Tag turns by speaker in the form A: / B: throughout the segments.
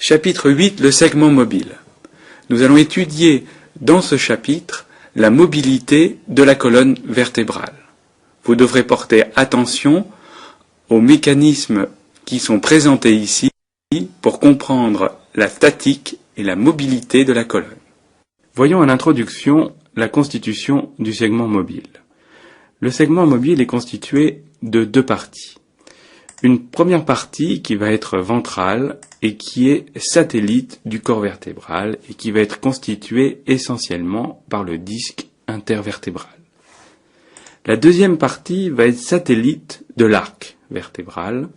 A: Chapitre 8, le segment mobile. Nous allons étudier dans ce chapitre la mobilité de la colonne vertébrale. Vous devrez porter attention aux mécanismes qui sont présentés ici pour comprendre la statique et la mobilité de la colonne. Voyons à l'introduction la constitution du segment mobile. Le segment mobile est constitué de deux parties. Une première partie qui va être ventrale et qui est satellite du corps vertébral et qui va être constituée essentiellement par le disque intervertébral. La deuxième partie va être satellite de l'arc vertébral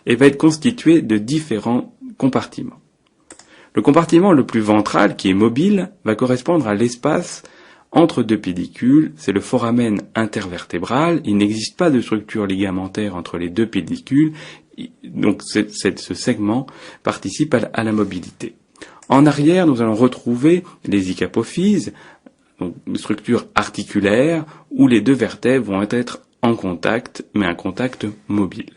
A: et va être constituée de différents compartiments. Le compartiment le plus ventral, qui est mobile, va correspondre à l'espace entre deux pédicules, c'est le foramen intervertébral. Il n'existe pas de structure ligamentaire entre les deux pédicules, donc ce segment participe à la mobilité. En arrière, nous allons retrouver les icapophyses, donc une structure articulaire où les deux vertèbres vont être en contact, mais un contact mobile.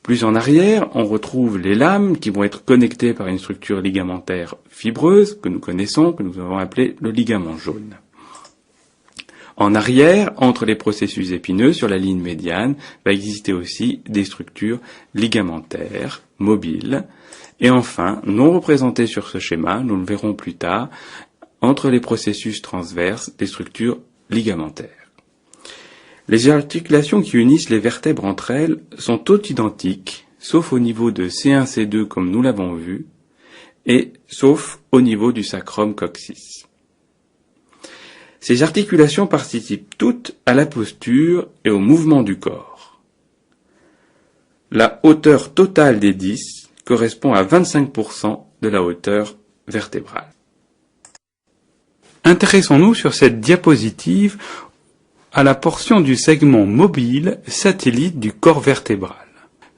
A: Plus en arrière, on retrouve les lames qui vont être connectées par une structure ligamentaire fibreuse que nous connaissons, que nous avons appelé le ligament jaune. En arrière, entre les processus épineux, sur la ligne médiane, va exister aussi des structures ligamentaires mobiles. Et enfin, non représentées sur ce schéma, nous le verrons plus tard, entre les processus transverses, des structures ligamentaires. Les articulations qui unissent les vertèbres entre elles sont toutes identiques, sauf au niveau de C1, C2 comme nous l'avons vu, et sauf au niveau du sacrum coccyx. Ces articulations participent toutes à la posture et au mouvement du corps. La hauteur totale des disques correspond à 25% de la hauteur vertébrale. Intéressons-nous sur cette diapositive à la portion du segment mobile satellite du corps vertébral.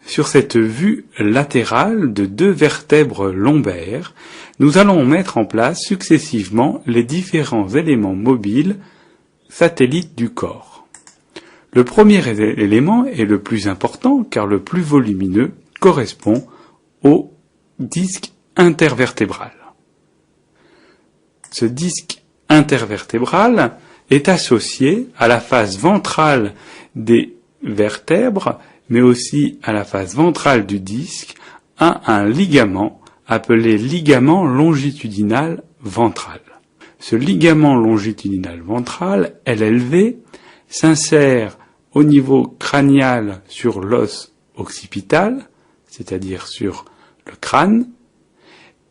A: Sur cette vue latérale de deux vertèbres lombaires, nous allons mettre en place successivement les différents éléments mobiles satellites du corps. Le premier élément est le plus important car le plus volumineux correspond au disque intervertébral. Ce disque intervertébral est associé à la face ventrale des vertèbres, mais aussi à la face ventrale du disque, à un ligament appelé ligament longitudinal ventral. Ce ligament longitudinal ventral, LLV, s'insère au niveau crânial sur l'os occipital, c'est-à-dire sur le crâne,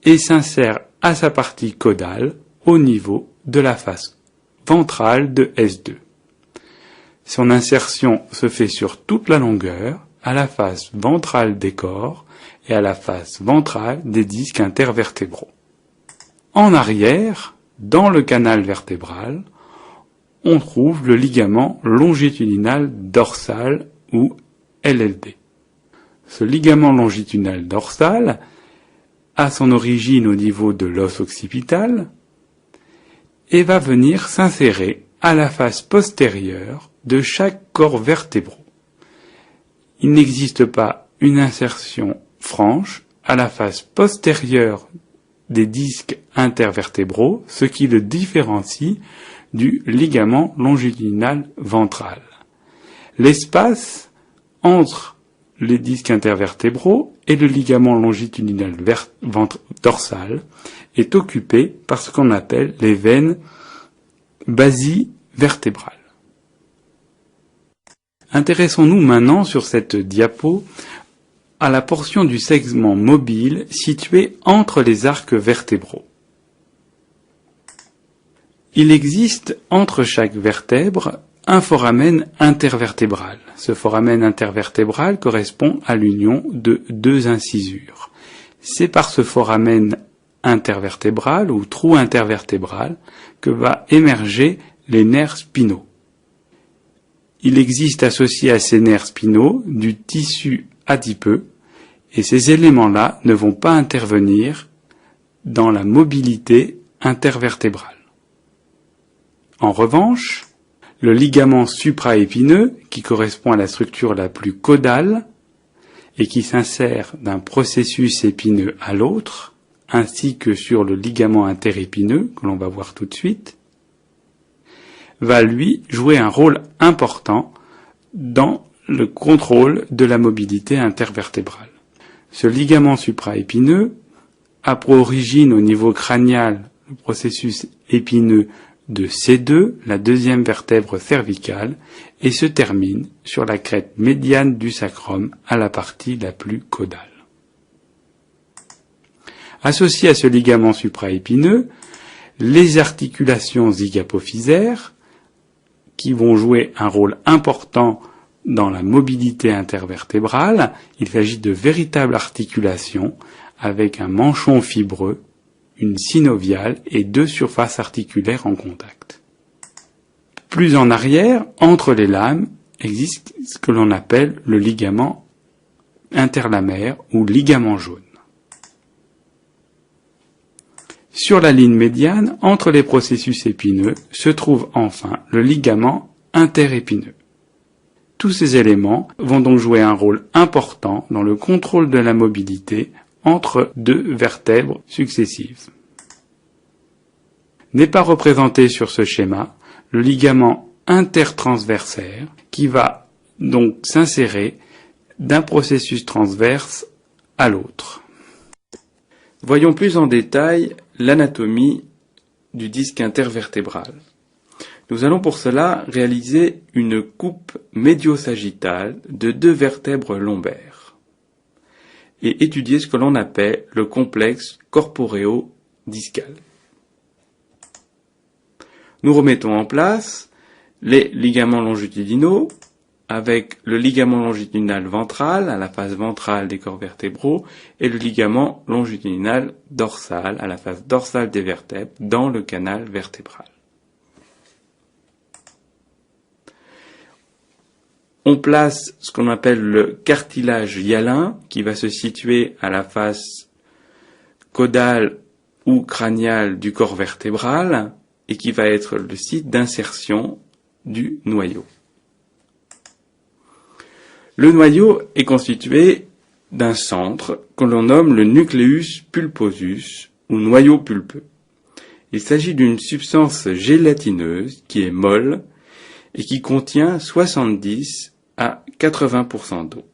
A: et s'insère à sa partie caudale au niveau de la face ventrale de S2. Son insertion se fait sur toute la longueur, à la face ventrale des corps et à la face ventrale des disques intervertébraux. En arrière, dans le canal vertébral, on trouve le ligament longitudinal dorsal ou LLD. Ce ligament longitudinal dorsal a son origine au niveau de l'os occipital et va venir s'insérer à la face postérieure de chaque corps vertébraux. Il n'existe pas une insertion franche à la face postérieure des disques intervertébraux, ce qui le différencie du ligament longitudinal ventral. L'espace entre les disques intervertébraux et le ligament longitudinal dorsal est occupé par ce qu'on appelle les veines basivertébrales. Intéressons-nous maintenant sur cette diapo à la portion du segment mobile situé entre les arcs vertébraux. Il existe entre chaque vertèbre un foramen intervertébral. Ce foramen intervertébral correspond à l'union de deux incisures. C'est par ce foramen intervertébral ou trou intervertébral que va émerger les nerfs spinaux. Il existe associé à ces nerfs spinaux du tissu adipeux et ces éléments-là ne vont pas intervenir dans la mobilité intervertébrale. En revanche, le ligament supraépineux, qui correspond à la structure la plus caudale, et qui s'insère d'un processus épineux à l'autre, ainsi que sur le ligament interépineux, que l'on va voir tout de suite, va lui jouer un rôle important dans le contrôle de la mobilité intervertébrale. Ce ligament supraépineux a pour origine au niveau crânial le processus épineux de C2, la deuxième vertèbre cervicale, et se termine sur la crête médiane du sacrum à la partie la plus caudale. Associé à ce ligament supraépineux, les articulations zygapophysaires, qui vont jouer un rôle important dans la mobilité intervertébrale. Il s'agit de véritables articulations avec un manchon fibreux, une synoviale et deux surfaces articulaires en contact. Plus en arrière, entre les lames, existe ce que l'on appelle le ligament interlamaire ou ligament jaune. Sur la ligne médiane, entre les processus épineux, se trouve enfin le ligament interépineux. Tous ces éléments vont donc jouer un rôle important dans le contrôle de la mobilité entre deux vertèbres successives. N'est pas représenté sur ce schéma le ligament intertransversaire qui va donc s'insérer d'un processus transverse à l'autre. Voyons plus en détail l'anatomie du disque intervertébral. Nous allons pour cela réaliser une coupe médio-sagittale de deux vertèbres lombaires et étudier ce que l'on appelle le complexe corporéo-discal. Nous remettons en place les ligaments longitudinaux avec le ligament longitudinal ventral à la face ventrale des corps vertébraux et le ligament longitudinal dorsal à la face dorsale des vertèbres dans le canal vertébral. On place ce qu'on appelle le cartilage hyalin qui va se situer à la face caudale ou crâniale du corps vertébral et qui va être le site d'insertion du noyau. Le noyau est constitué d'un centre que l'on nomme le nucleus pulposus ou noyau pulpeux. Il s'agit d'une substance gélatineuse qui est molle et qui contient 70 à 80% d'eau.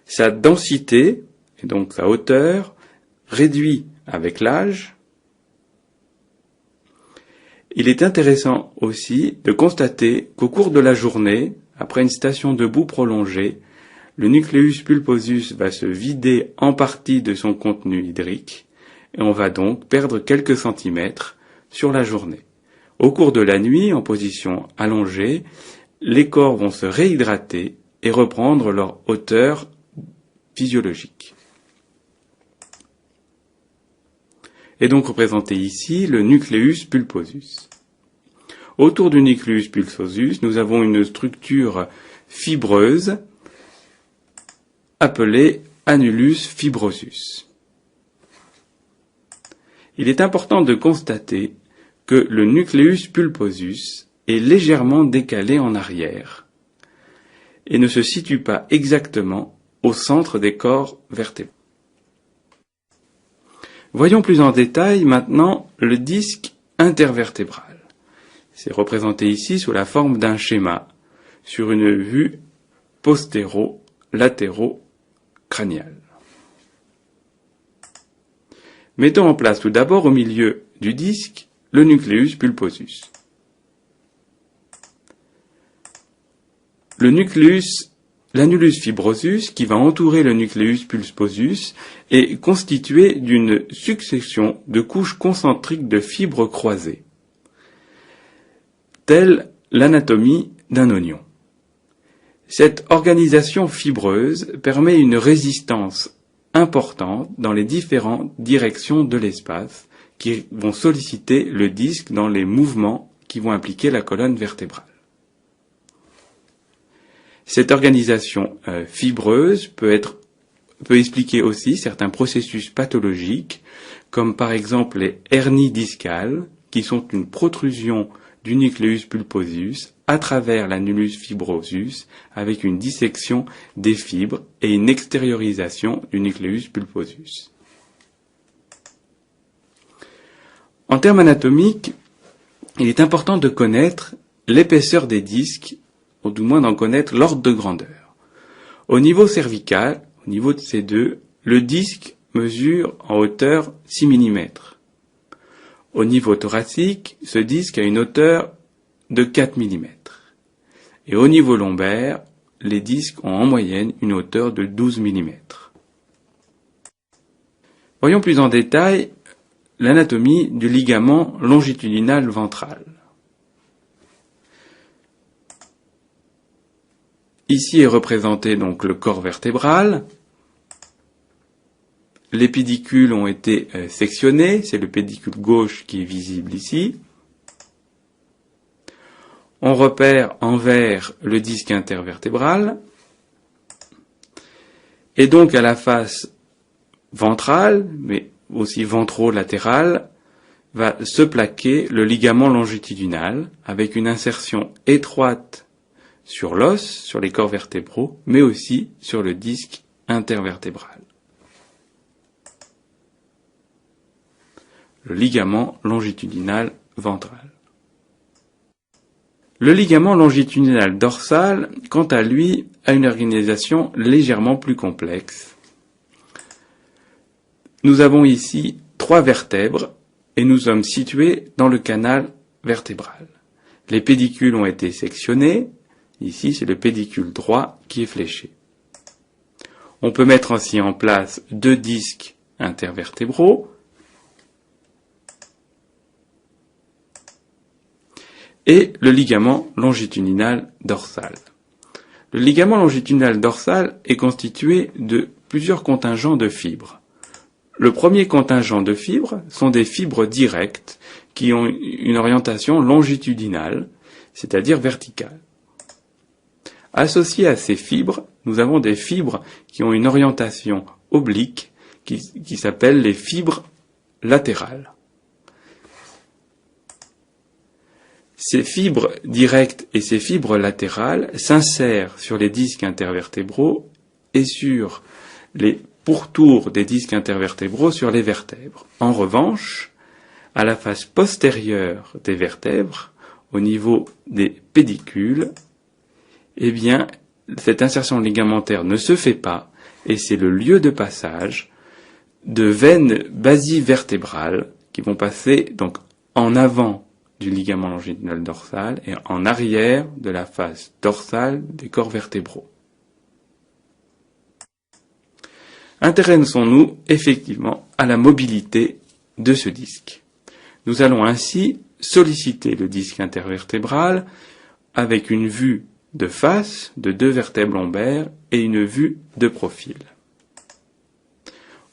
A: Sa densité, et donc sa hauteur, réduit avec l'âge. Il est intéressant aussi de constater qu'au cours de la journée, après une station debout prolongée, le nucleus pulposus va se vider en partie de son contenu hydrique et on va donc perdre quelques centimètres sur la journée. Au cours de la nuit, en position allongée, les corps vont se réhydrater et reprendre leur hauteur physiologique. Est donc représenté ici le nucleus pulposus. Autour du nucleus pulposus, nous avons une structure fibreuse appelée annulus fibrosus. Il est important de constater que le nucleus pulposus est légèrement décalé en arrière et ne se situe pas exactement au centre des corps vertébraux. Voyons plus en détail maintenant le disque intervertébral. C'est représenté ici sous la forme d'un schéma sur une vue postéro-latéro-crâniale. Mettons en place tout d'abord au milieu du disque le nucleus pulposus. L'annulus fibrosus, qui va entourer le nucleus pulposus, est constitué d'une succession de couches concentriques de fibres croisées, telle l'anatomie d'un oignon. Cette organisation fibreuse permet une résistance importante dans les différentes directions de l'espace qui vont solliciter le disque dans les mouvements qui vont impliquer la colonne vertébrale. Cette organisation fibreuse peut expliquer aussi certains processus pathologiques, comme par exemple les hernies discales, qui sont une protrusion du nucleus pulposus à travers l'annulus fibrosus avec une dissection des fibres et une extériorisation du nucleus pulposus. En termes anatomiques, il est important de connaître l'épaisseur des disques, ou du moins d'en connaître l'ordre de grandeur. Au niveau cervical, au niveau de ces deux, le disque mesure en hauteur 6 mm. Au niveau thoracique, ce disque a une hauteur de 4 mm. Et au niveau lombaire, les disques ont en moyenne une hauteur de 12 mm. Voyons plus en détail l'anatomie du ligament longitudinal ventral. Ici est représenté donc le corps vertébral. Les pédicules ont été sectionnés, c'est le pédicule gauche qui est visible ici. On repère en vert le disque intervertébral. Et donc à la face ventrale, mais aussi ventrolatéral, va se plaquer le ligament longitudinal avec une insertion étroite sur l'os, sur les corps vertébraux, mais aussi sur le disque intervertébral. Le ligament longitudinal ventral. Le ligament longitudinal dorsal, quant à lui, a une organisation légèrement plus complexe. Nous avons ici 3 vertèbres et nous sommes situés dans le canal vertébral. Les pédicules ont été sectionnés. Ici, c'est le pédicule droit qui est fléché. On peut mettre ainsi en place 2 disques intervertébraux et le ligament longitudinal dorsal. Le ligament longitudinal dorsal est constitué de plusieurs contingents de fibres. Le premier contingent de fibres sont des fibres directes qui ont une orientation longitudinale, c'est-à-dire verticale. Associées à ces fibres, nous avons des fibres qui ont une orientation oblique qui s'appellent les fibres latérales. Ces fibres directes et ces fibres latérales s'insèrent sur les disques intervertébraux et sur les pourtours des disques intervertébraux sur les vertèbres. En revanche, à la face postérieure des vertèbres, au niveau des pédicules, eh bien, cette insertion ligamentaire ne se fait pas et c'est le lieu de passage de veines basivertébrales qui vont passer donc en avant du ligament longitudinal dorsal et en arrière de la face dorsale des corps vertébraux. Intéressons-nous effectivement à la mobilité de ce disque. Nous allons ainsi solliciter le disque intervertébral avec une vue de face de 2 vertèbres lombaires et une vue de profil.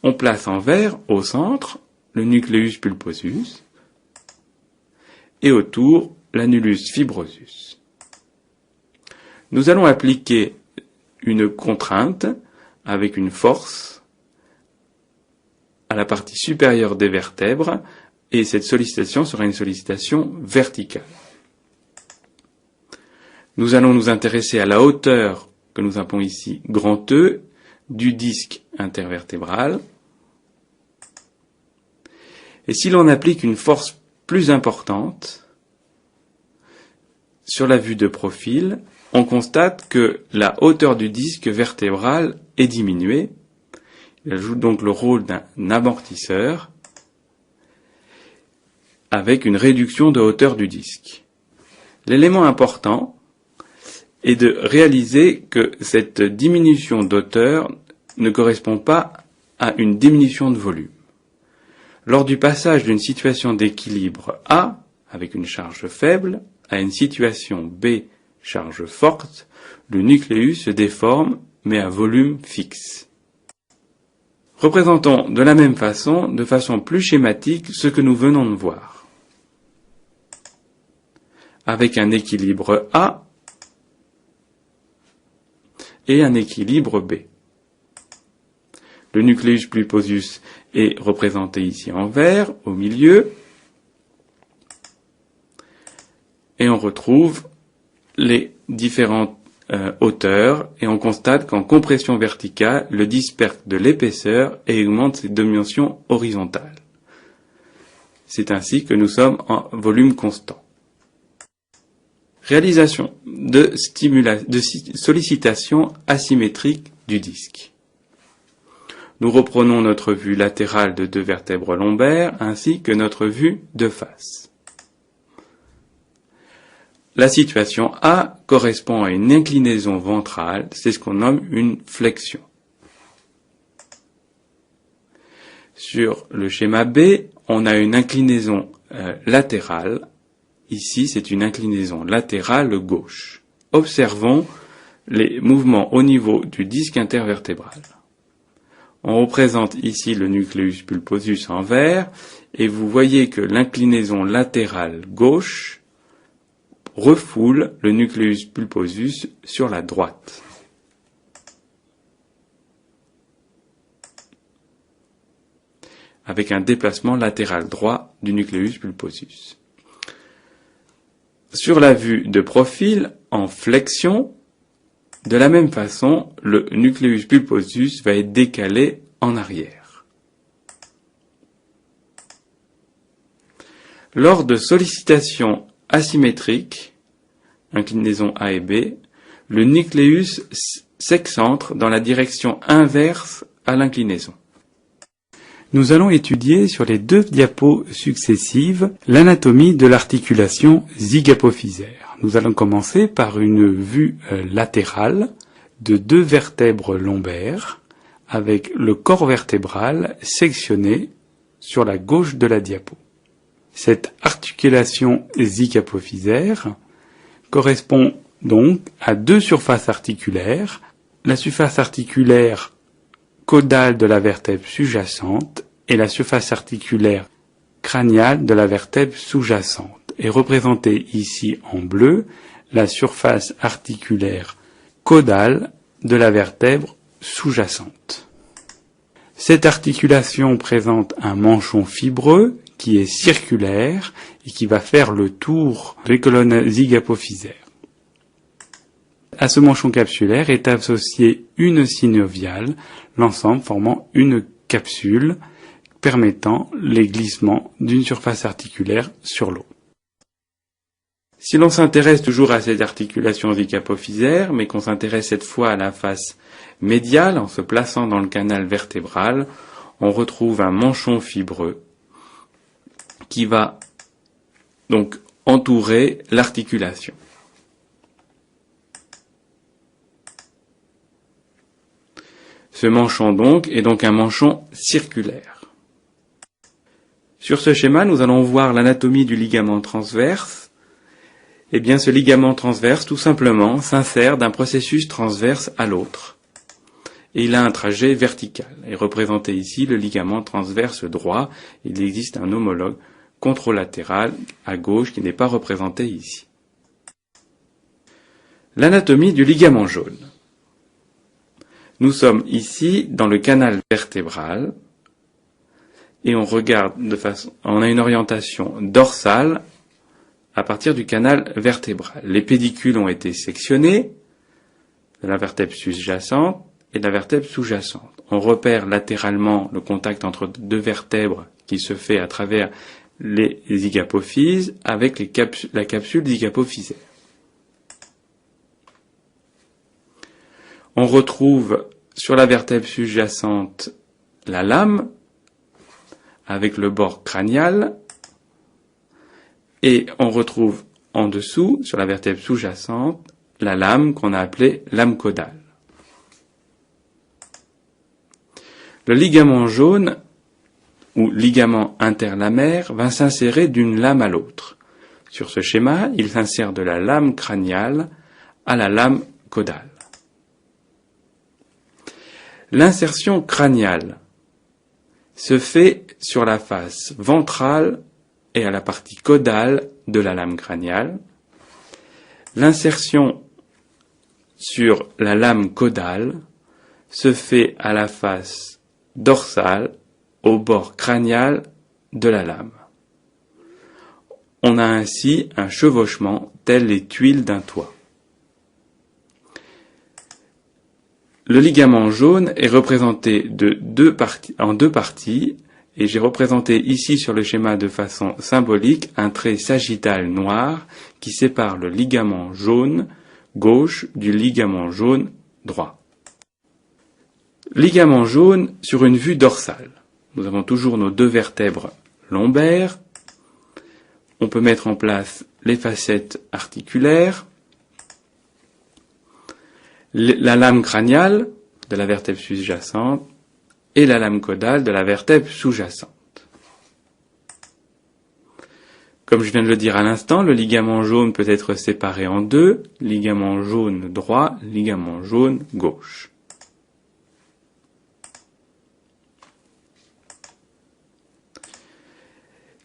A: On place en vert au centre le nucleus pulposus et autour l'annulus fibrosus. Nous allons appliquer une contrainte avec une force à la partie supérieure des vertèbres et cette sollicitation sera une sollicitation verticale. Nous allons nous intéresser à la hauteur que nous appelons ici grand E du disque intervertébral. Et si l'on applique une force plus importante sur la vue de profil, on constate que la hauteur du disque vertébral est diminuée. Elle joue donc le rôle d'un amortisseur avec une réduction de hauteur du disque. L'élément important est de réaliser que cette diminution d'hauteur ne correspond pas à une diminution de volume. Lors du passage d'une situation d'équilibre A, avec une charge faible, à une situation B, charge forte, le nucléus se déforme, mais à volume fixe. Représentons de la même façon, de façon plus schématique, ce que nous venons de voir. Avec un équilibre A et un équilibre B. Le nucleus pulposus est représenté ici en vert, au milieu, et on retrouve les différentes hauteurs et on constate qu'en compression verticale, le disque perd de l'épaisseur et augmente ses dimensions horizontales. C'est ainsi que nous sommes en volume constant. Réalisation de sollicitation asymétrique du disque. Nous reprenons notre vue latérale de 2 vertèbres lombaires ainsi que notre vue de face. La situation A correspond à une inclinaison ventrale, c'est ce qu'on nomme une flexion. Sur le schéma B, on a une inclinaison latérale. Ici, c'est une inclinaison latérale gauche. Observons les mouvements au niveau du disque intervertébral. On représente ici le nucleus pulposus en vert, et vous voyez que l'inclinaison latérale gauche refoule le nucleus pulposus sur la droite. Avec un déplacement latéral droit du nucleus pulposus. Sur la vue de profil, en flexion, de la même façon, le nucleus pulposus va être décalé en arrière. Lors de sollicitations asymétriques, inclinaison A et B, le nucléus s'excentre dans la direction inverse à l'inclinaison. Nous allons étudier sur les 2 diapos successives l'anatomie de l'articulation zygapophysaire. Nous allons commencer par une vue latérale de 2 vertèbres lombaires avec le corps vertébral sectionné sur la gauche de la diapo. Cette articulation zygapophysaire correspond donc à 2 surfaces articulaires, la surface articulaire caudale de la vertèbre sous-jacente et la surface articulaire crâniale de la vertèbre sous-jacente, est représentée ici en bleu la surface articulaire caudale de la vertèbre sous-jacente. Cette articulation présente un manchon fibreux qui est circulaire et qui va faire le tour des colonnes zygapophysaires. À ce manchon capsulaire est associée une synoviale, l'ensemble formant une capsule permettant les glissements d'une surface articulaire sur l'autre. Si l'on s'intéresse toujours à cette articulation zygapophysaire, mais qu'on s'intéresse cette fois à la face médiale en se plaçant dans le canal vertébral, on retrouve un manchon fibreux qui va donc entourer l'articulation. Ce manchon donc est donc un manchon circulaire. Sur ce schéma, nous allons voir l'anatomie du ligament transverse. Eh bien, ce ligament transverse, tout simplement, s'insère d'un processus transverse à l'autre. Et il a un trajet vertical. Est représenté ici le ligament transverse droit. Il existe un homologue contralatéral à gauche qui n'est pas représenté ici. L'anatomie du ligament jaune. Nous sommes ici dans le canal vertébral et on regarde on a une orientation dorsale à partir du canal vertébral. Les pédicules ont été sectionnés de la vertèbre sous-jacente et de la vertèbre sous-jacente. On repère latéralement le contact entre 2 vertèbres qui se fait à travers les zygapophyses avec la capsule zygapophysaire. On retrouve sur la vertèbre sous-jacente la lame avec le bord crânial et on retrouve en dessous, sur la vertèbre sous-jacente, la lame qu'on a appelée lame caudale. Le ligament jaune ou ligament interlamaire va s'insérer d'une lame à l'autre. Sur ce schéma, il s'insère de la lame crâniale à la lame caudale. L'insertion crâniale se fait sur la face ventrale et à la partie caudale de la lame crâniale. L'insertion sur la lame caudale se fait à la face dorsale, au bord crânial de la lame. On a ainsi un chevauchement tel les tuiles d'un toit. Le ligament jaune est représenté en deux parties, et j'ai représenté ici sur le schéma de façon symbolique un trait sagittal noir qui sépare le ligament jaune gauche du ligament jaune droit. Ligament jaune sur une vue dorsale. Nous avons toujours nos deux vertèbres lombaires. On peut mettre en place les facettes articulaires, la lame crâniale de la vertèbre sous-jacente et la lame caudale de la vertèbre sous-jacente. Comme je viens de le dire à l'instant, le ligament jaune peut être séparé en deux, ligament jaune droit, ligament jaune gauche.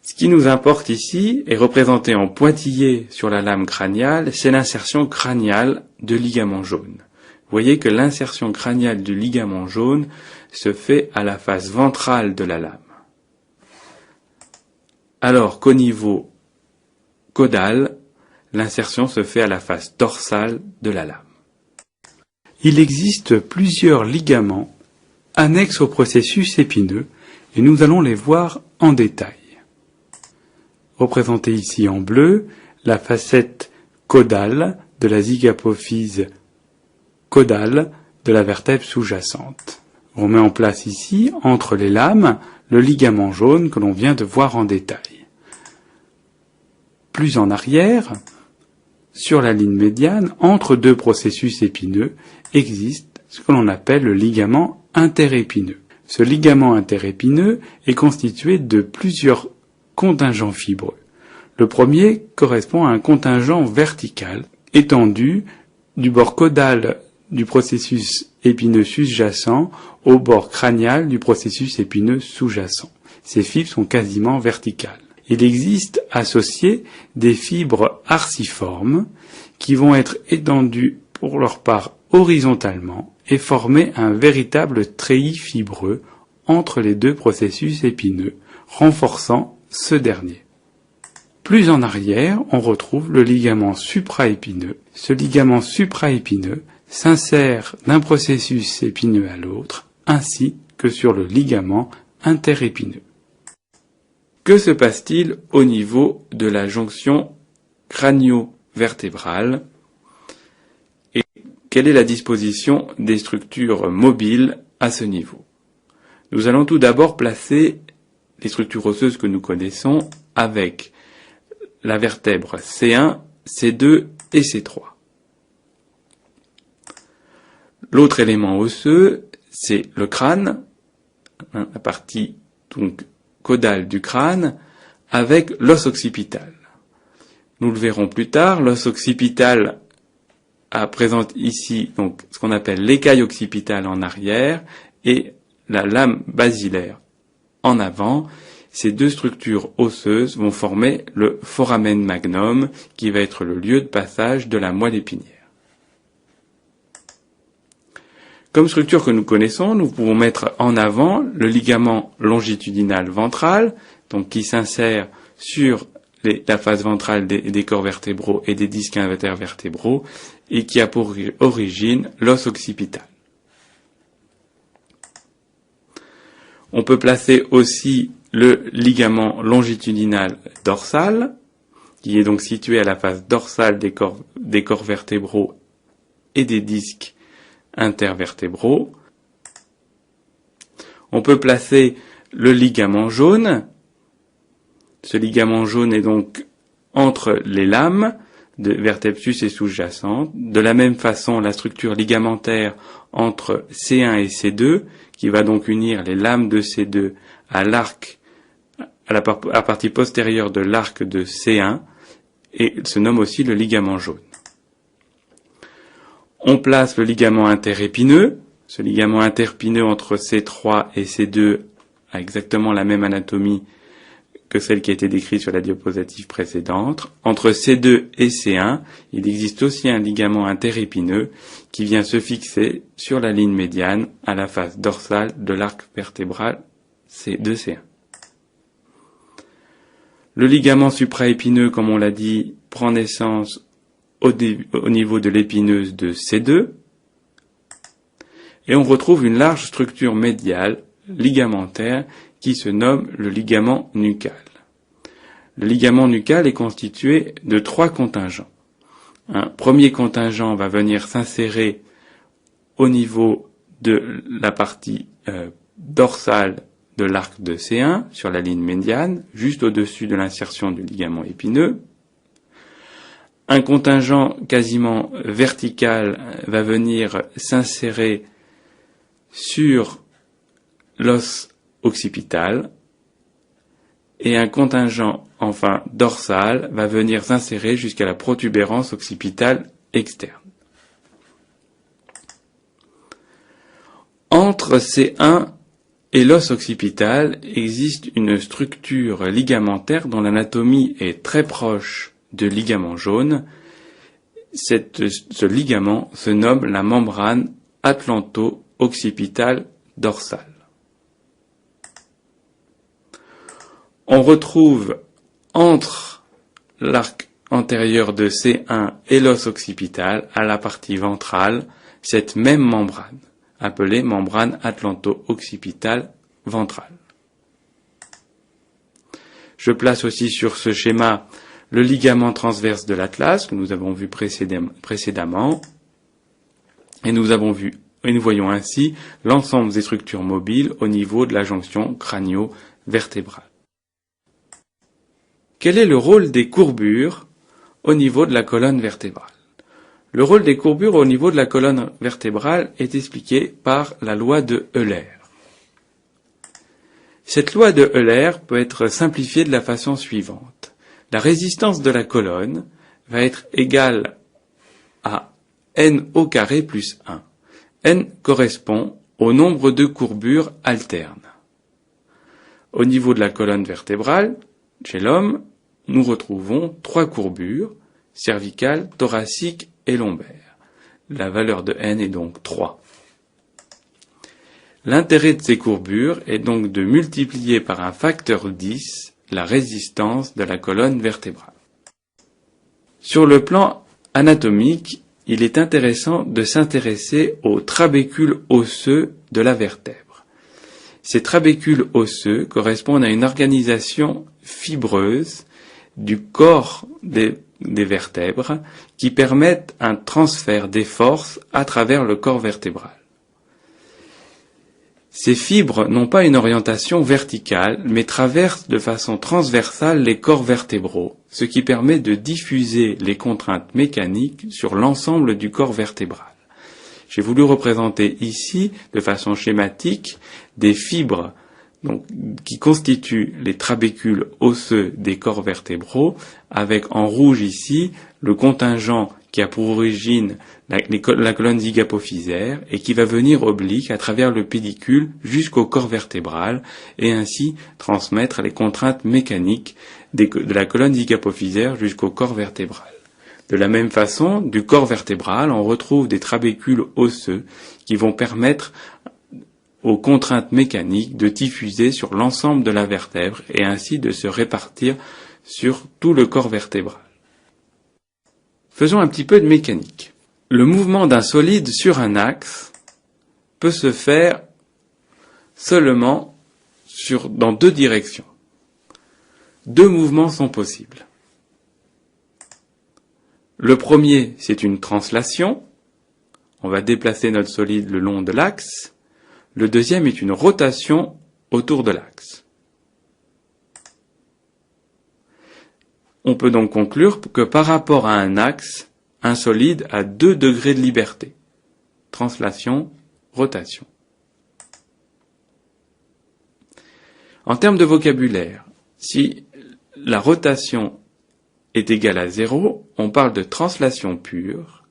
A: Ce qui nous importe ici est représenté en pointillé sur la lame crâniale, c'est l'insertion crâniale de ligament jaune. Vous voyez que l'insertion crâniale du ligament jaune se fait à la face ventrale de la lame. Alors qu'au niveau caudal, l'insertion se fait à la face dorsale de la lame. Il existe plusieurs ligaments annexes au processus épineux et nous allons les voir en détail. Représentée ici en bleu, la facette caudale de la zygapophyse caudale de la vertèbre sous-jacente. On met en place ici, entre les lames, le ligament jaune que l'on vient de voir en détail. Plus en arrière, sur la ligne médiane, entre deux processus épineux, existe ce que l'on appelle le ligament interépineux. Ce ligament interépineux est constitué de plusieurs contingents fibreux. Le premier correspond à un contingent vertical, étendu du bord caudal du processus épineux sous-jacent au bord crânial du processus épineux sous-jacent. Ces fibres sont quasiment verticales. Il existe associé des fibres arciformes qui vont être étendues pour leur part horizontalement et former un véritable treillis fibreux entre les deux processus épineux, renforçant ce dernier. Plus en arrière, on retrouve le ligament supraépineux. Ce ligament supraépineux s'insère d'un processus épineux à l'autre, ainsi que sur le ligament interépineux. Que se passe-t-il au niveau de la jonction crânio-vertébrale et quelle est la disposition des structures mobiles à ce niveau? Nous allons tout d'abord placer les structures osseuses que nous connaissons avec la vertèbre C1, C2 et C3. L'autre élément osseux, c'est le crâne, la partie donc caudale du crâne, avec l'os occipital. Nous le verrons plus tard, l'os occipital présente ici donc ce qu'on appelle l'écaille occipitale en arrière et la lame basilaire en avant. Ces deux structures osseuses vont former le foramen magnum qui va être le lieu de passage de la moelle épinière. Comme structure que nous connaissons, nous pouvons mettre en avant le ligament longitudinal ventral, donc qui s'insère sur la face ventrale des corps vertébraux et des disques intervertébraux et qui a pour origine l'os occipital. On peut placer aussi le ligament longitudinal dorsal, qui est donc situé à la face dorsale des corps vertébraux et des disques intervertébraux. On peut placer le ligament jaune. Ce ligament jaune est donc entre les lames de vertèbre sus et sous-jacente. De la même façon, la structure ligamentaire entre C1 et C2, qui va donc unir les lames de C2 à l'arc, à la partie postérieure de l'arc de C1, et se nomme aussi le ligament jaune. On place le ligament interépineux. Ce ligament interépineux entre C3 et C2 a exactement la même anatomie que celle qui a été décrite sur la diapositive précédente. Entre C2 et C1, il existe aussi un ligament interépineux qui vient se fixer sur la ligne médiane à la face dorsale de l'arc vertébral de C1. Le ligament supraépineux, comme on l'a dit, prend naissance au niveau de l'épineuse de C2. et on retrouve une large structure médiale, ligamentaire, qui se nomme le ligament nucal. Le ligament nucal est constitué de 3 contingents. Un premier contingent va venir s'insérer au niveau de la partie dorsale de l'arc de C1, sur la ligne médiane, juste au-dessus de l'insertion du ligament épineux. Un contingent quasiment vertical va venir s'insérer sur l'os occipital, et un contingent enfin dorsal va venir s'insérer jusqu'à la protubérance occipitale externe. Entre C1 et l'os occipital existe une structure ligamentaire dont l'anatomie est très proche de ligament jaune. Ce ligament se nomme la membrane atlanto-occipitale dorsale. On retrouve entre l'arc antérieur de C1 et l'os occipital, à la partie ventrale, cette même membrane, appelée membrane atlanto-occipitale ventrale. Je place aussi sur ce schéma le ligament transverse de l'atlas, que nous avons vu précédemment, et nous voyons ainsi l'ensemble des structures mobiles au niveau de la jonction crânio-vertébrale. Quel est le rôle des courbures au niveau de la colonne vertébrale? Le rôle des courbures au niveau de la colonne vertébrale est expliqué par la loi de Euler. Cette loi de Euler peut être simplifiée de la façon suivante. La résistance de la colonne va être égale à n au carré plus 1. n correspond au nombre de courbures alternes. Au niveau de la colonne vertébrale, chez l'homme, nous retrouvons 3 courbures, cervicale, thoracique et lombaire. La valeur de n est donc 3. L'intérêt de ces courbures est donc de multiplier par un facteur 10 la résistance de la colonne vertébrale. Sur le plan anatomique, il est intéressant de s'intéresser aux trabécules osseux de la vertèbre. Ces trabécules osseux correspondent à une organisation fibreuse du corps des vertèbres qui permettent un transfert des forces à travers le corps vertébral. Ces fibres n'ont pas une orientation verticale, mais traversent de façon transversale les corps vertébraux, ce qui permet de diffuser les contraintes mécaniques sur l'ensemble du corps vertébral. J'ai voulu représenter ici, de façon schématique, des fibres qui constituent les trabécules osseux des corps vertébraux, avec en rouge ici le contingent qui a pour origine la colonne zygapophysaire et qui va venir oblique à travers le pédicule jusqu'au corps vertébral et ainsi transmettre les contraintes mécaniques de la colonne zygapophysaire jusqu'au corps vertébral. De la même façon, du corps vertébral, on retrouve des trabécules osseux qui vont permettre aux contraintes mécaniques de diffuser sur l'ensemble de la vertèbre et ainsi de se répartir sur tout le corps vertébral. Faisons un petit peu de mécanique. Le mouvement d'un solide sur un axe peut se faire seulement dans 2 directions. 2 mouvements sont possibles. Le premier, c'est une translation. On va déplacer notre solide le long de l'axe. Le deuxième est une rotation autour de l'axe. On peut donc conclure que par rapport à un axe, un solide a 2 degrés de liberté. Translation, rotation. En termes de vocabulaire, si la rotation est égale à 0, on parle de translation pure.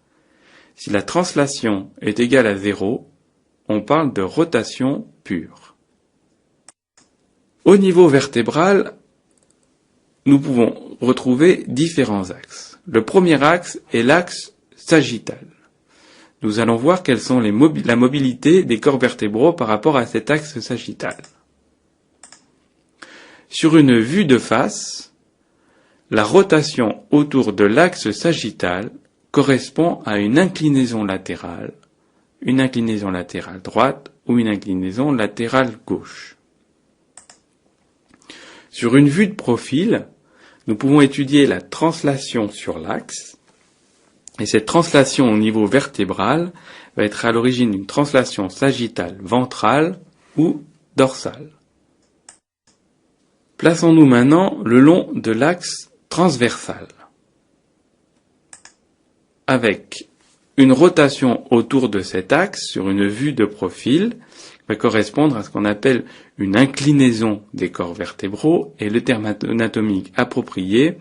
A: Si la translation est égale à 0, on parle de rotation pure. Au niveau vertébral, nous pouvons retrouver différents axes. Le premier axe est l'axe sagittal. Nous allons voir quelles sont la mobilité des corps vertébraux par rapport à cet axe sagittal. Sur une vue de face, la rotation autour de l'axe sagittal correspond à une inclinaison latérale une inclinaison latérale droite ou une inclinaison latérale gauche. Sur une vue de profil, nous pouvons étudier la translation sur l'axe, et cette translation au niveau vertébral va être à l'origine d'une translation sagittale ventrale ou dorsale. Plaçons-nous maintenant le long de l'axe transversal, avec une rotation autour de cet axe sur une vue de profil qui va correspondre à ce qu'on appelle une inclinaison des corps vertébraux, et le terme anatomique approprié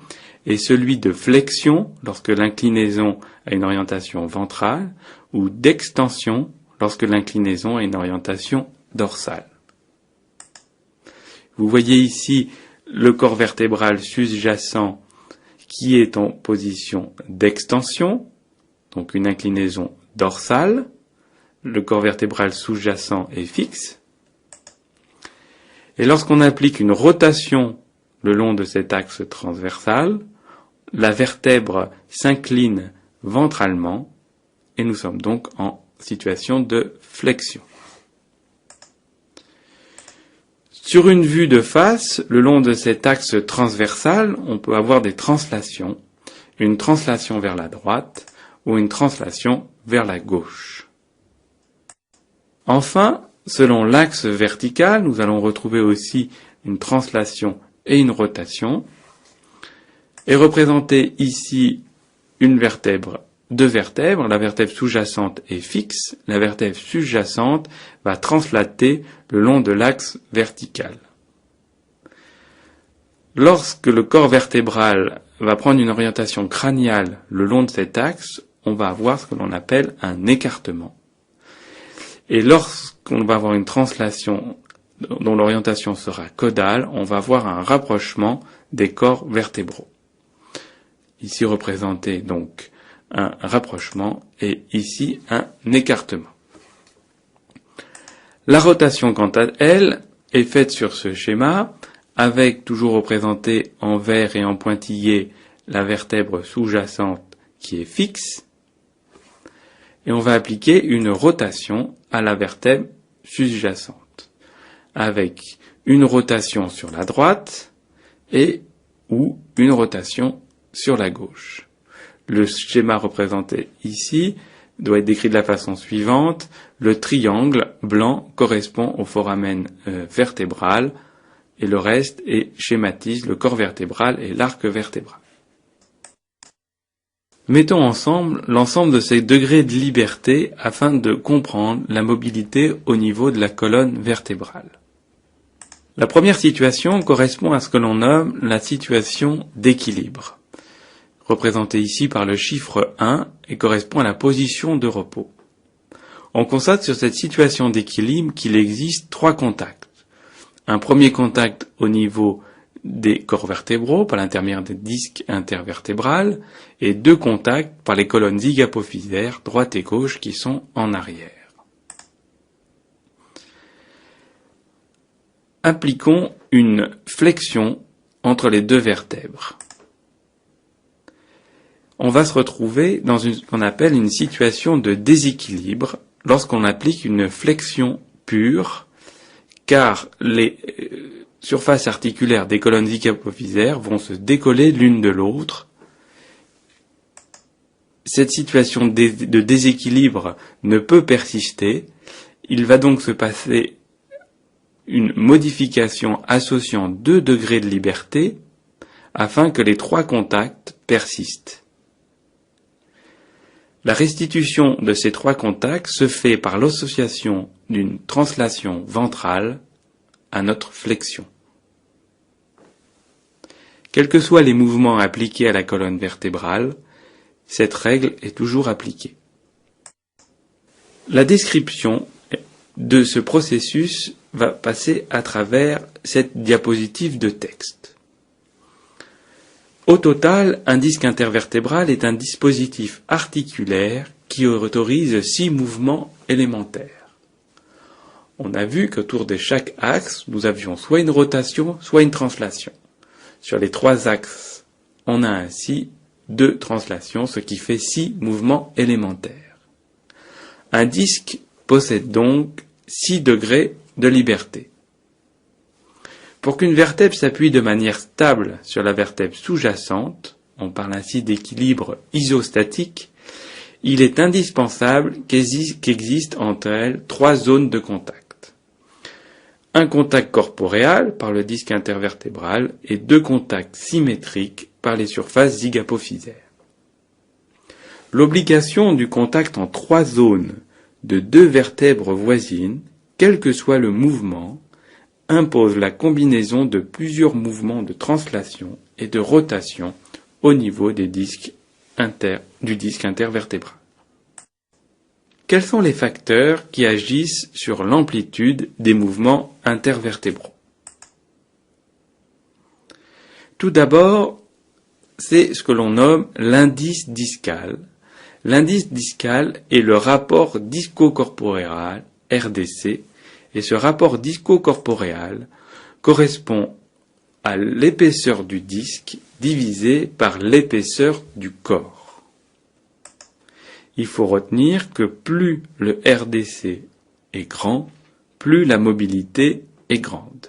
A: est celui de flexion lorsque l'inclinaison a une orientation ventrale, ou d'extension lorsque l'inclinaison a une orientation dorsale. Vous voyez ici le corps vertébral sous-jacent qui est en position d'extension, donc une inclinaison dorsale. Le corps vertébral sous-jacent est fixe. Et lorsqu'on applique une rotation le long de cet axe transversal, la vertèbre s'incline ventralement et nous sommes donc en situation de flexion. Sur une vue de face, le long de cet axe transversal, on peut avoir des translations, une translation vers la droite ou une translation vers la gauche. Enfin, selon l'axe vertical, nous allons retrouver aussi une translation et une rotation. Est représentée ici une vertèbre, deux vertèbres. La vertèbre sous-jacente est fixe, la vertèbre sous-jacente va translater le long de l'axe vertical. Lorsque le corps vertébral va prendre une orientation crâniale le long de cet axe, on va avoir ce que l'on appelle un écartement. Et lorsqu'on va avoir une translation dont l'orientation sera caudale, on va avoir un rapprochement des corps vertébraux. Ici représenté donc un rapprochement et ici un écartement. La rotation, quant à elle, est faite sur ce schéma avec toujours représenté en vert et en pointillé la vertèbre sous-jacente qui est fixe, et on va appliquer une rotation à la vertèbre sous-jacente avec une rotation sur la droite et ou une rotation sur la gauche. Le schéma représenté ici doit être décrit de la façon suivante. Le triangle blanc correspond au foramen vertébral et le reste schématise le corps vertébral et l'arc vertébral. Mettons ensemble l'ensemble de ces degrés de liberté afin de comprendre la mobilité au niveau de la colonne vertébrale. La première situation correspond à ce que l'on nomme la situation d'équilibre, représentée ici par le chiffre 1 et correspond à la position de repos. On constate sur cette situation d'équilibre qu'il existe trois contacts. Un premier contact au niveau des corps vertébraux par l'intermédiaire des disques intervertébrales et deux contacts par les colonnes zygapophysaires droite et gauche qui sont en arrière. Appliquons une flexion entre les deux vertèbres. On va se retrouver dans ce qu'on appelle une situation de déséquilibre lorsqu'on applique une flexion pure, car les surfaces articulaires des colonnes zygapophysaires vont se décoller l'une de l'autre. Cette situation de déséquilibre ne peut persister. Il va donc se passer une modification associant 2 degrés de liberté afin que les trois contacts persistent. La restitution de ces trois contacts se fait par l'association d'une translation ventrale à notre flexion. Quels que soient les mouvements appliqués à la colonne vertébrale, cette règle est toujours appliquée. La description de ce processus va passer à travers cette diapositive de texte. Au total, un disque intervertébral est un dispositif articulaire qui autorise 6 mouvements élémentaires. On a vu qu'autour de chaque axe, nous avions soit une rotation, soit une translation. Sur les 3 axes, on a ainsi 2 translations, ce qui fait 6 mouvements élémentaires. Un disque possède donc 6 degrés de liberté. Pour qu'une vertèbre s'appuie de manière stable sur la vertèbre sous-jacente, on parle ainsi d'équilibre isostatique, il est indispensable qu'existent entre elles 3 zones de contact. Un contact corporéal par le disque intervertébral et 2 contacts symétriques par les surfaces zygapophysaires. L'obligation du contact en 3 zones de 2 vertèbres voisines, quel que soit le mouvement, impose la combinaison de plusieurs mouvements de translation et de rotation au niveau du disque intervertébral. Quels sont les facteurs qui agissent sur l'amplitude des mouvements intervertébraux? Tout d'abord, c'est ce que l'on nomme l'indice discal. L'indice discal est le rapport disco-corporéal, RDC, et ce rapport disco-corporéal correspond à l'épaisseur du disque divisé par l'épaisseur du corps. Il faut retenir que plus le RDC est grand, plus la mobilité est grande.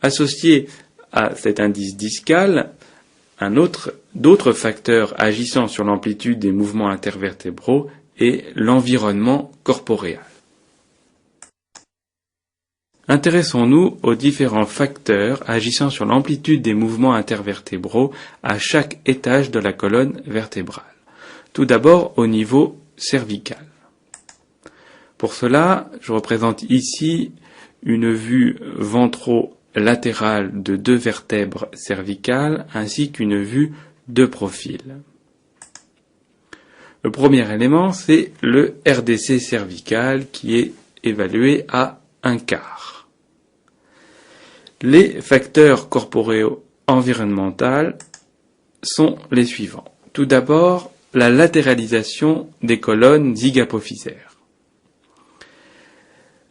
A: Associé à cet indice discal, d'autres facteurs agissant sur l'amplitude des mouvements intervertébraux est l'environnement corporéal. Intéressons-nous aux différents facteurs agissant sur l'amplitude des mouvements intervertébraux à chaque étage de la colonne vertébrale. Tout d'abord au niveau cervical. Pour cela, je représente ici une vue ventrolatérale de 2 vertèbres cervicales ainsi qu'une vue de profil. Le premier élément, c'est le RDC cervical qui est évalué à 1/4. Les facteurs corporéaux environnementaux sont les suivants. Tout d'abord, la latéralisation des colonnes zygapophysaires.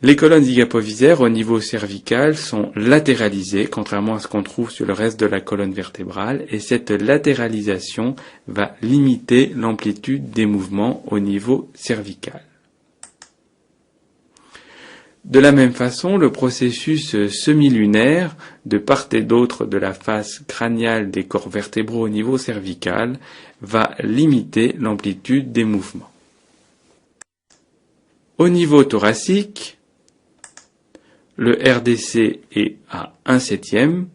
A: Les colonnes zygapophysaires au niveau cervical sont latéralisées, contrairement à ce qu'on trouve sur le reste de la colonne vertébrale, et cette latéralisation va limiter l'amplitude des mouvements au niveau cervical. De la même façon, le processus semi-lunaire de part et d'autre de la face crâniale des corps vertébraux au niveau cervical va limiter l'amplitude des mouvements. Au niveau thoracique, le RDC est à 1/7,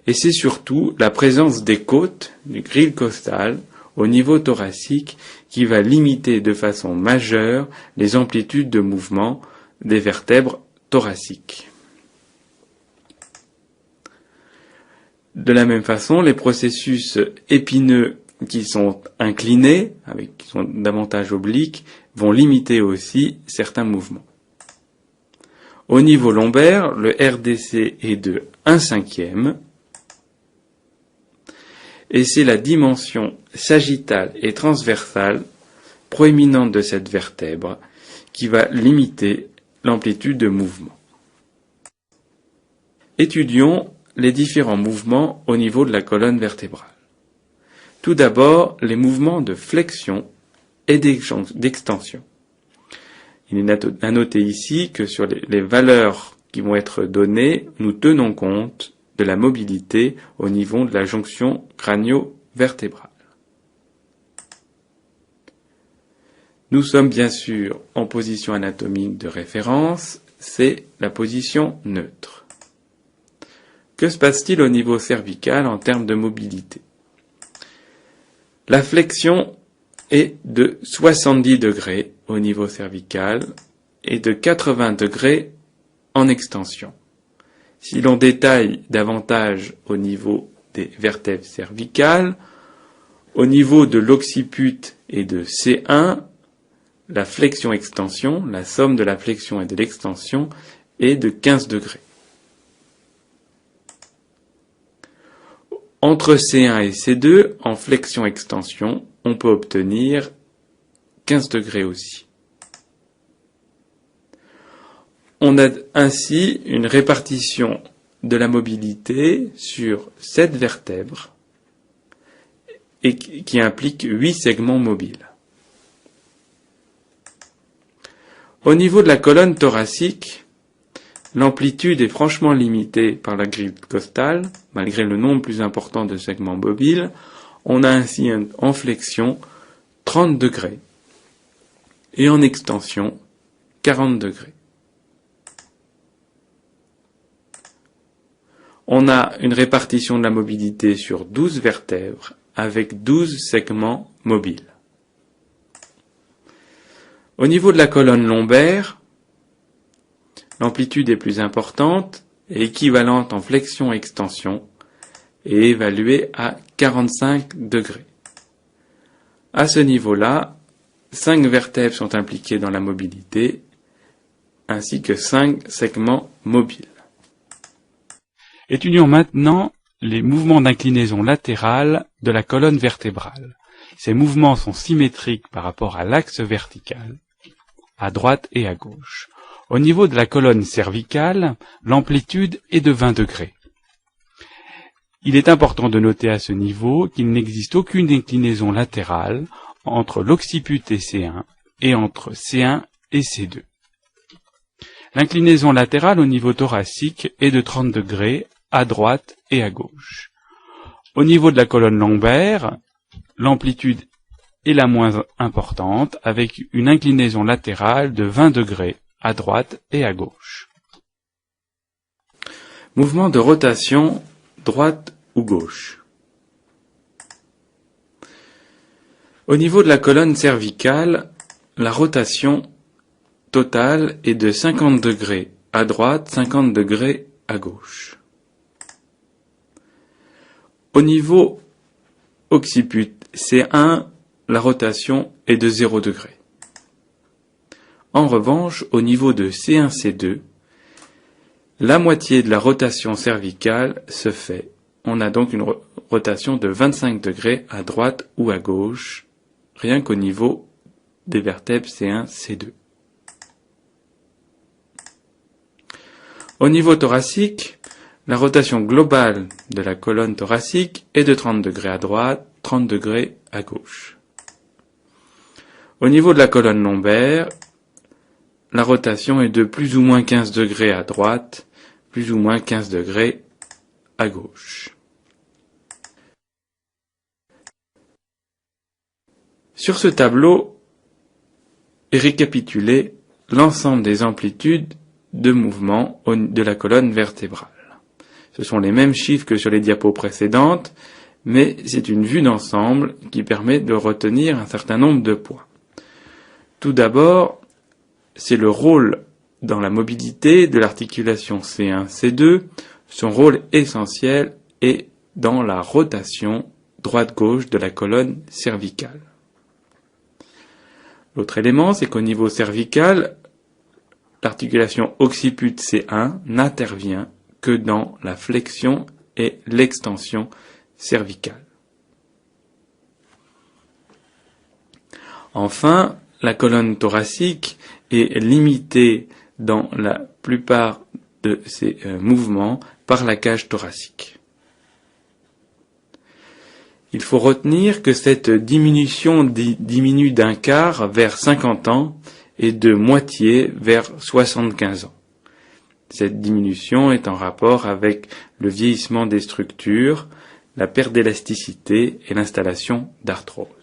A: et c'est surtout la présence des côtes, du grille costal, au niveau thoracique qui va limiter de façon majeure les amplitudes de mouvement des vertèbres thoraciques. De la même façon, les processus épineux qui sont inclinés, qui sont davantage obliques, vont limiter aussi certains mouvements. Au niveau lombaire, le RDC est de 1/5, et c'est la dimension sagittale et transversale proéminente de cette vertèbre qui va limiter l'amplitude de mouvement. Étudions les différents mouvements au niveau de la colonne vertébrale. Tout d'abord, les mouvements de flexion et d'extension. Il est à noter ici que sur les valeurs qui vont être données, nous tenons compte de la mobilité au niveau de la jonction crânio-vertébrale. Nous sommes bien sûr en position anatomique de référence, c'est la position neutre. Que se passe-t-il au niveau cervical en termes de mobilité? La flexion est de 70 degrés au niveau cervical et de 80 degrés en extension. Si l'on détaille davantage au niveau des vertèbres cervicales, au niveau de l'occiput et de C1, la flexion-extension, la somme de la flexion et de l'extension est de 15 degrés. Entre C1 et C2, en flexion-extension, on peut obtenir 15 degrés aussi. On a ainsi une répartition de la mobilité sur 7 vertèbres et qui implique 8 segments mobiles. Au niveau de la colonne thoracique, l'amplitude est franchement limitée par la grille costale, malgré le nombre plus important de segments mobiles. On a ainsi en flexion 30 degrés et en extension 40 degrés. On a une répartition de la mobilité sur 12 vertèbres avec 12 segments mobiles. Au niveau de la colonne lombaire, l'amplitude est plus importante et équivalente en flexion-extension et évaluée à 45 degrés. À ce niveau-là, 5 vertèbres sont impliquées dans la mobilité ainsi que 5 segments mobiles. Étudions maintenant les mouvements d'inclinaison latérale de la colonne vertébrale. Ces mouvements sont symétriques par rapport à l'axe vertical, à droite et à gauche. Au niveau de la colonne cervicale, l'amplitude est de 20 degrés. Il est important de noter à ce niveau qu'il n'existe aucune inclinaison latérale entre l'occiput et C1 et entre C1 et C2. L'inclinaison latérale au niveau thoracique est de 30 degrés à droite et à gauche. Au niveau de la colonne lombaire, l'amplitude est la moins importante avec une inclinaison latérale de 20 degrés à droite et à gauche. Mouvement de rotation droite ou gauche. Au niveau de la colonne cervicale, la rotation totale est de 50 degrés à droite, 50 degrés à gauche. Au niveau occiput C1, la rotation est de 0 degré. En revanche, au niveau de C1-C2, la moitié de la rotation cervicale se fait. On a donc une rotation de 25 degrés à droite ou à gauche, rien qu'au niveau des vertèbres C1-C2. Au niveau thoracique, la rotation globale de la colonne thoracique est de 30 degrés à droite, 30 degrés à gauche. Au niveau de la colonne lombaire, la rotation est de plus ou moins 15 degrés à droite, plus ou moins 15 degrés à gauche. Sur ce tableau est récapitulé l'ensemble des amplitudes de mouvement de la colonne vertébrale. Ce sont les mêmes chiffres que sur les diapos précédentes, mais c'est une vue d'ensemble qui permet de retenir un certain nombre de points. Tout d'abord, c'est le rôle dans la mobilité de l'articulation C1-C2. Son rôle essentiel est dans la rotation droite-gauche de la colonne cervicale. L'autre élément, c'est qu'au niveau cervical, l'articulation occiput C1 n'intervient que dans la flexion et l'extension cervicale. Enfin, la colonne thoracique est limitée dans la plupart de ces mouvements par la cage thoracique. Il faut retenir que cette diminution diminue d'un quart vers 50 ans et de moitié vers 75 ans. Cette diminution est en rapport avec le vieillissement des structures, la perte d'élasticité et l'installation d'arthrose.